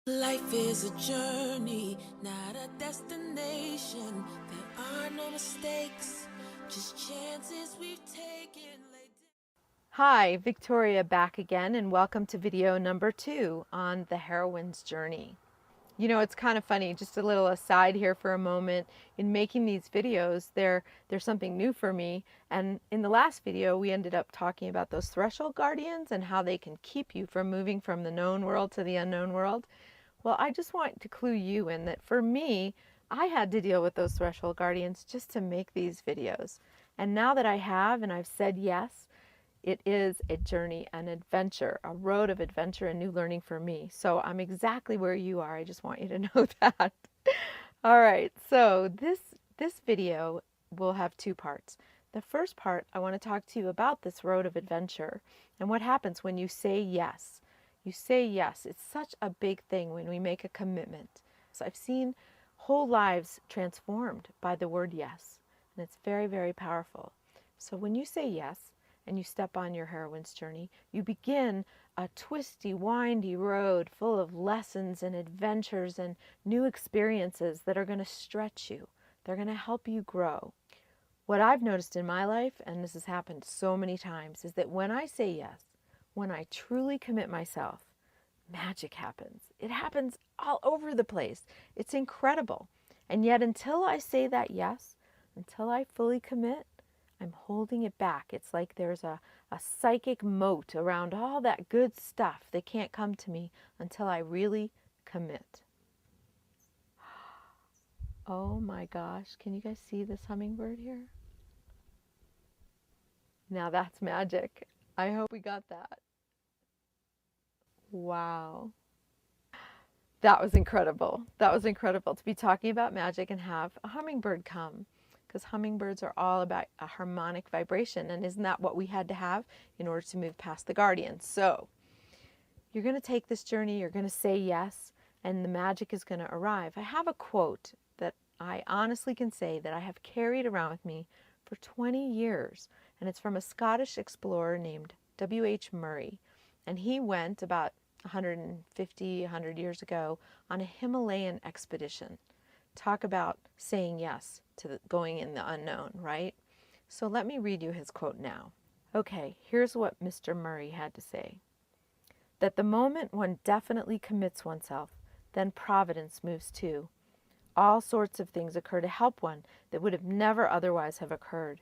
Life is a journey, not a destination. There are no mistakes, just chances we've taken. Hi, Victoria back again, and welcome to video number 2 on the heroine's journey. You know, it's kind of funny, just a little aside here for a moment. In making these videos, there's something new for me. And in the last video, we ended up talking about those threshold guardians and how they can keep you from moving from the known world to the unknown world. Well, I just want to clue you in that for me, I had to deal with those threshold guardians just to make these videos. And now that I have, and I've said yes, it is a journey, an adventure, a road of adventure and new learning for me. So I'm exactly where you are. I just want you to know that. All right, so this video will have two parts. The first part, I want to talk to you about this road of adventure and what happens when you say yes. You say yes. It's such a big thing when we make a commitment. So I've seen whole lives transformed by the word yes, and it's very, very powerful. So when you say yes and you step on your heroine's journey, you begin a twisty, windy road full of lessons and adventures and new experiences that are going to stretch you. They're going to help you grow. What I've noticed in my life, and this has happened so many times, is that when I say yes, when I truly commit myself, magic happens. It happens all over the place. It's incredible. And yet until I say that yes, until I fully commit, I'm holding it back. It's like there's a psychic moat around all that good stuff that can't come to me until I really commit. Oh my gosh, can you guys see this hummingbird here? Now that's magic. I hope we got that. Wow. That was incredible. That was incredible to be talking about magic and have a hummingbird come, because hummingbirds are all about a harmonic vibration. And isn't that what we had to have in order to move past the guardians? So you're going to take this journey, you're going to say yes, and the magic is going to arrive. I have a quote that I honestly can say that I have carried around with me for 20 years, and it's from a Scottish explorer named W.H. Murray. And he went about 150, 100 years ago on a Himalayan expedition. Talk about saying yes to going in the unknown, right? So let me read you his quote now. Okay, here's what Mr. Murray had to say. That the moment one definitely commits oneself, then providence moves too. All sorts of things occur to help one that would have never otherwise have occurred.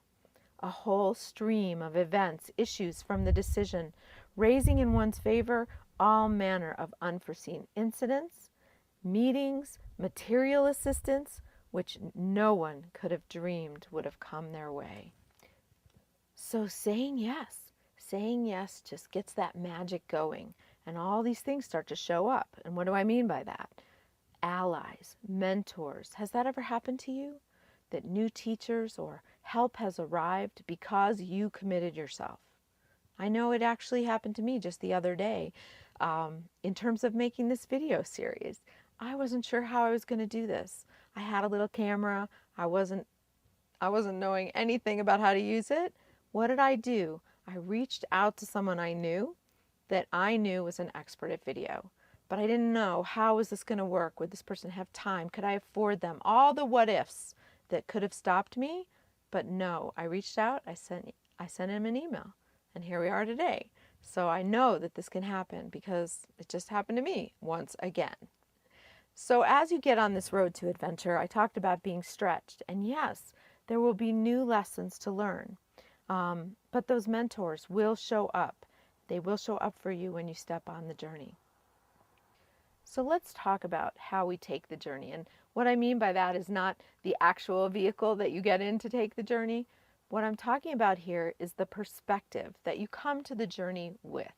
A whole stream of events issues from the decision, raising in one's favor all manner of unforeseen incidents, meetings, material assistance, which no one could have dreamed would have come their way. So saying yes just gets that magic going, and all these things start to show up. And what do I mean by that? Allies, mentors. Has that ever happened to you? That new teachers or help has arrived because you committed yourself? I know it actually happened to me just the other day. In terms of making this video series, I wasn't sure how I was going to do this. I had a little camera. I wasn't knowing anything about how to use it. What did I do? I reached out to someone I knew that I knew was an expert at video. But I didn't know, how was this going to work? Would this person have time? Could I afford them? All the what ifs that could have stopped me. But no, I reached out, I sent him an email, and here we are today. So I know that this can happen because it just happened to me once again. So as you get on this road to adventure, I talked about being stretched. And yes, there will be new lessons to learn. But those mentors will show up. They will show up for you when you step on the journey. So let's talk about how we take the journey. And what I mean by that is not the actual vehicle that you get in to take the journey. What I'm talking about here is the perspective that you come to the journey with.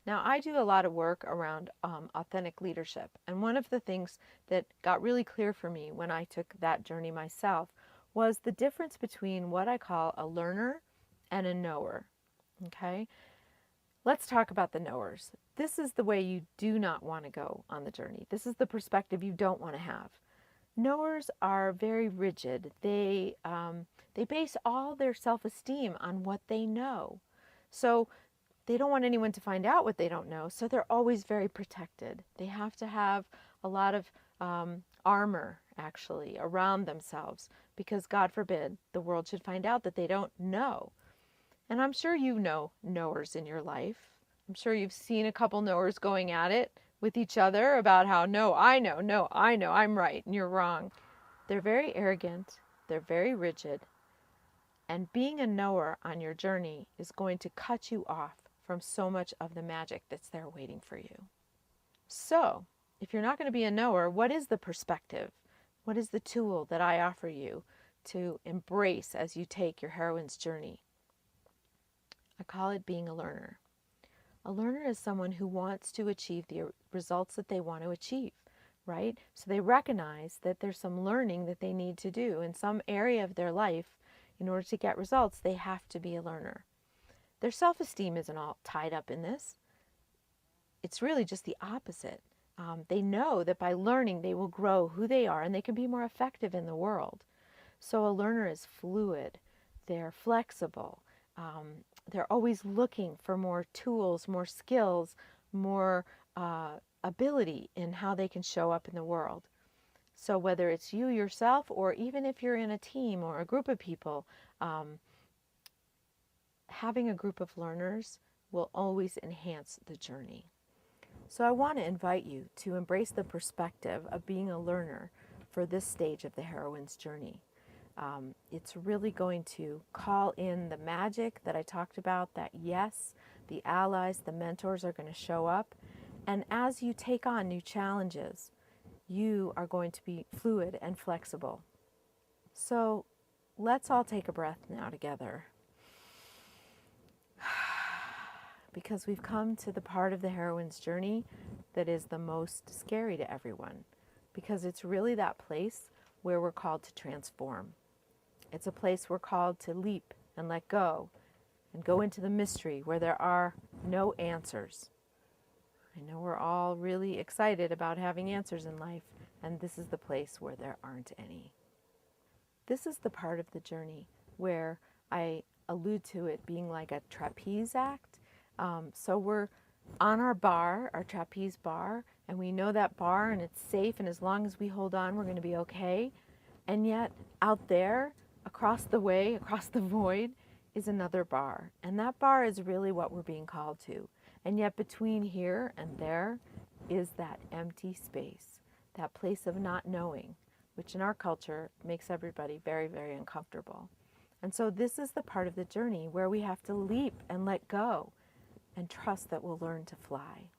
Now, I do a lot of work around authentic leadership. And one of the things that got really clear for me when I took that journey myself was the difference between what I call a learner and a knower. Okay? Let's talk about the knowers. This is the way you do not want to go on the journey. This is the perspective you don't want to have. Knowers are very rigid. They base all their self-esteem on what they know. So they don't want anyone to find out what they don't know, so they're always very protected. They have to have a lot of armor, actually, around themselves, because God forbid the world should find out that they don't know. And I'm sure you know knowers in your life. I'm sure you've seen a couple knowers going at it with each other about how, no, I know, I'm right, and you're wrong. They're very arrogant, they're very rigid, and being a knower on your journey is going to cut you off from so much of the magic that's there waiting for you. So, if you're not going to be a knower, what is the perspective? What is the tool that I offer you to embrace as you take your heroine's journey? I call it being a learner. A learner is someone who wants to achieve the results that they want to achieve, right? So they recognize that there's some learning that they need to do in some area of their life. In order to get results, they have to be a learner. Their self-esteem isn't all tied up in this. It's really just the opposite. They know that by learning, they will grow who they are and they can be more effective in the world. So a learner is fluid. They're flexible. They're always looking for more tools, more skills, more ability in how they can show up in the world. So whether it's you yourself, or even if you're in a team or a group of people, having a group of learners will always enhance the journey. So I want to invite you to embrace the perspective of being a learner for this stage of the heroine's journey. It's really going to call in the magic that I talked about, that yes, the allies, the mentors are going to show up. And as you take on new challenges, you are going to be fluid and flexible. So let's all take a breath now together. Because we've come to the part of the heroine's journey that is the most scary to everyone. Because it's really that place where we're called to transform. It's a place we're called to leap and let go and go into the mystery where there are no answers. I know we're all really excited about having answers in life, and this is the place where there aren't any. This is the part of the journey where I allude to it being like a trapeze act. So we're on our bar, our trapeze bar, and we know that bar and it's safe, and as long as we hold on, we're going to be okay. And yet out there, across the way, across the void, is another bar. And that bar is really what we're being called to. And yet between here and there is that empty space, that place of not knowing, which in our culture makes everybody very, very uncomfortable. And so this is the part of the journey where we have to leap and let go and trust that we'll learn to fly.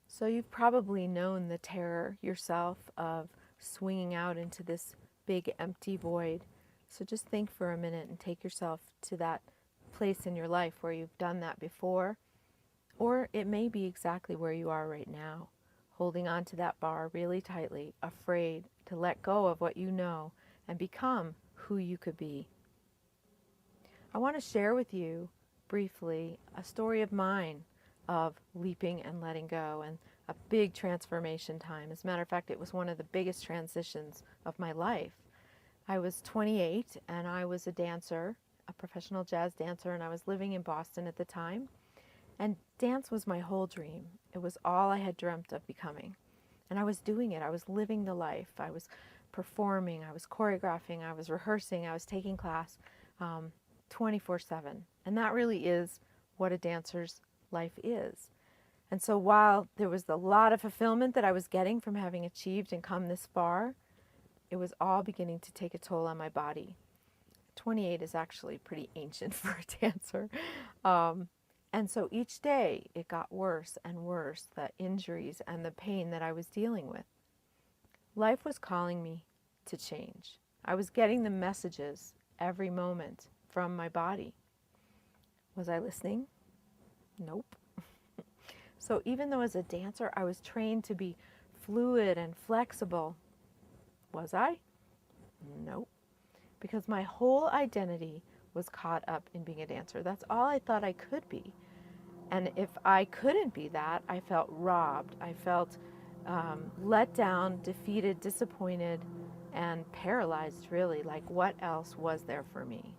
So you've probably known the terror yourself of swinging out into this big empty void. So just think for a minute and take yourself to that place in your life where you've done that before. Or it may be exactly where you are right now, holding on to that bar really tightly, afraid to let go of what you know and become who you could be. I want to share with you briefly a story of mine of leaping and letting go, and a big transformation time. As a matter of fact, it was one of the biggest transitions of my life. I was 28 and I was a dancer, a professional jazz dancer, and I was living in Boston at the time. And dance was my whole dream. It was all I had dreamt of becoming. And I was doing it. I was living the life. I was performing. I was choreographing. I was rehearsing. I was taking class 24/7. And that really is what a dancer's life is. And so while there was a lot of fulfillment that I was getting from having achieved and come this far, it was all beginning to take a toll on my body. 28 is actually pretty ancient for a dancer. And so each day it got worse and worse, the injuries and the pain that I was dealing with. Life was calling me to change. I was getting the messages every moment from my body. Was I listening? Nope. So even though as a dancer I was trained to be fluid and flexible, was I? Nope. Because my whole identity was caught up in being a dancer. That's all I thought I could be. And if I couldn't be that, I felt robbed. I felt let down, defeated, disappointed, and paralyzed, really. Like, what else was there for me?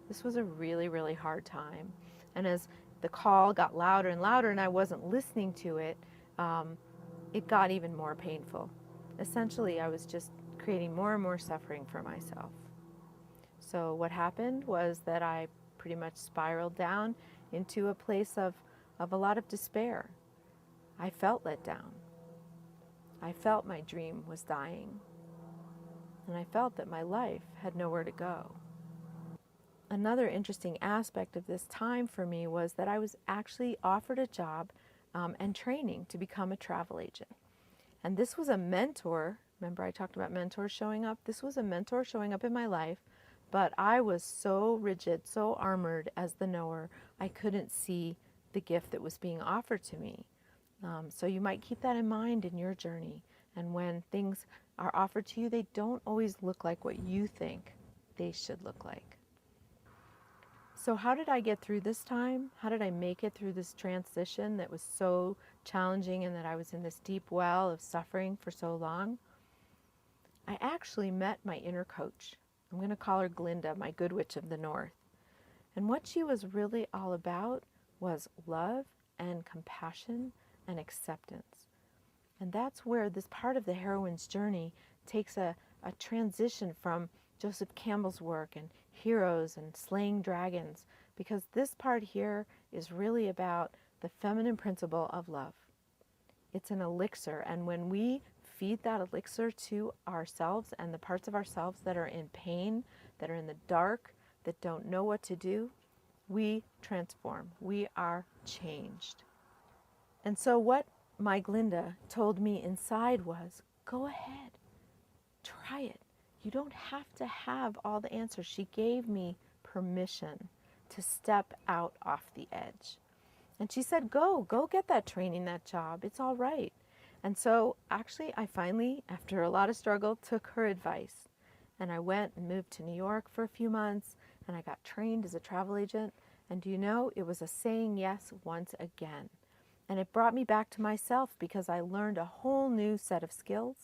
This was a really, really hard time. And as the call got louder and louder and I wasn't listening to it, it got even more painful. Essentially, I was just creating more and more suffering for myself. So what happened was that I pretty much spiraled down into a place of a lot of despair. I felt let down. I felt my dream was dying. And I felt that my life had nowhere to go. Another interesting aspect of this time for me was that I was actually offered a job and training to become a travel agent. And this was a mentor. Remember, I talked about mentors showing up? This was a mentor showing up in my life, but I was so rigid, so armored as the knower, I couldn't see the gift that was being offered to me. So you might keep that in mind in your journey. And when things are offered to you, they don't always look like what you think they should look like. So how did I get through this time? How did I make it through this transition that was so challenging and that I was in this deep well of suffering for so long? I actually met my inner coach. I'm going to call her Glinda, my good witch of the north. And what she was really all about was love and compassion and acceptance. And that's where this part of the heroine's journey takes a transition from Joseph Campbell's work and heroes and slaying dragons, because this part here is really about the feminine principle of love. It's an elixir, and when we feed that elixir to ourselves and the parts of ourselves that are in pain, that are in the dark, that don't know what to do, we transform. We are changed. And so what my Glinda told me inside was, go ahead, try it. You don't have to have all the answers. She gave me permission to step out off the edge. And she said, go get that training, that job. It's all right. And so actually, I finally, after a lot of struggle, took her advice. And I went and moved to New York for a few months, and I got trained as a travel agent. And do you know, it was a saying yes once again. And it brought me back to myself because I learned a whole new set of skills.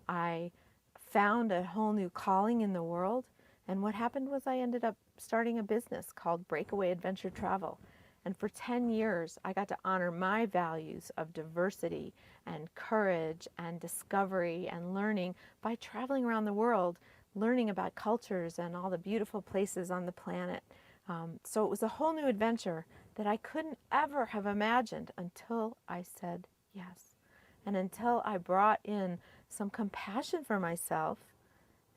I found a whole new calling in the world. And what happened was I ended up starting a business called Breakaway Adventure Travel. And for 10 years, I got to honor my values of diversity and courage and discovery and learning by traveling around the world, learning about cultures and all the beautiful places on the planet. So it was a whole new adventure that I couldn't ever have imagined until I said yes. And until I brought in some compassion for myself,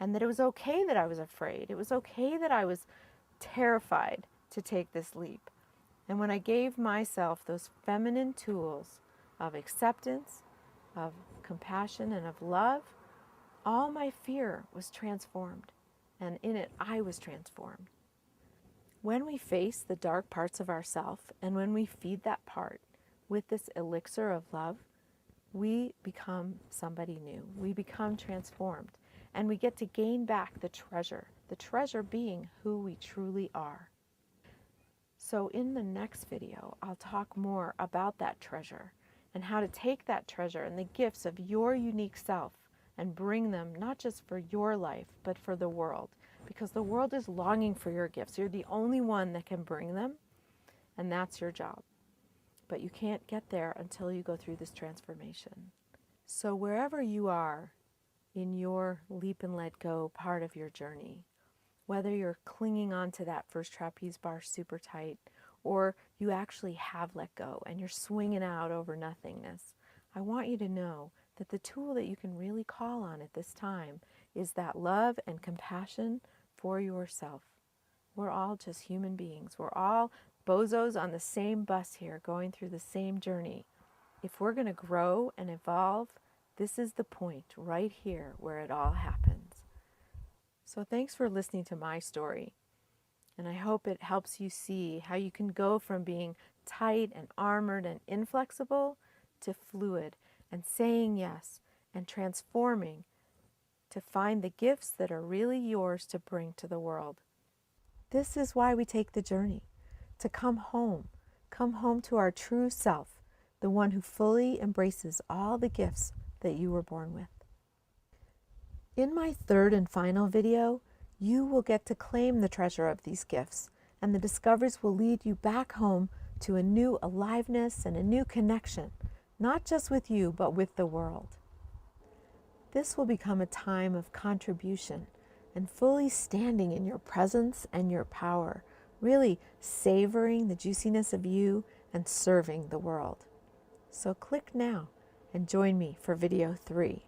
and that it was okay that I was afraid. It was okay that I was terrified to take this leap. And when I gave myself those feminine tools of acceptance, of compassion, and of love, all my fear was transformed. And in it, I was transformed. When we face the dark parts of ourself, and when we feed that part with this elixir of love, we become somebody new. We become transformed. And we get to gain back the treasure being who we truly are. So in the next video, I'll talk more about that treasure and how to take that treasure and the gifts of your unique self and bring them not just for your life, but for the world. Because the world is longing for your gifts. You're the only one that can bring them, and that's your job. But you can't get there until you go through this transformation. So wherever you are in your leap and let go part of your journey, whether you're clinging on to that first trapeze bar super tight, or you actually have let go and you're swinging out over nothingness, I want you to know that the tool that you can really call on at this time is that love and compassion for yourself. We're all just human beings. We're all bozos on the same bus here, going through the same journey. If we're going to grow and evolve, this is the point right here where it all happens. So thanks for listening to my story. And I hope it helps you see how you can go from being tight and armored and inflexible to fluid and saying yes and transforming to find the gifts that are really yours to bring to the world. This is why we take the journey, to come home to our true self, the one who fully embraces all the gifts that you were born with. In my third and final video, you will get to claim the treasure of these gifts and the discoveries will lead you back home to a new aliveness and a new connection, not just with you, but with the world. This will become a time of contribution and fully standing in your presence and your power, really savoring the juiciness of you and serving the world. So click now and join me for video 3.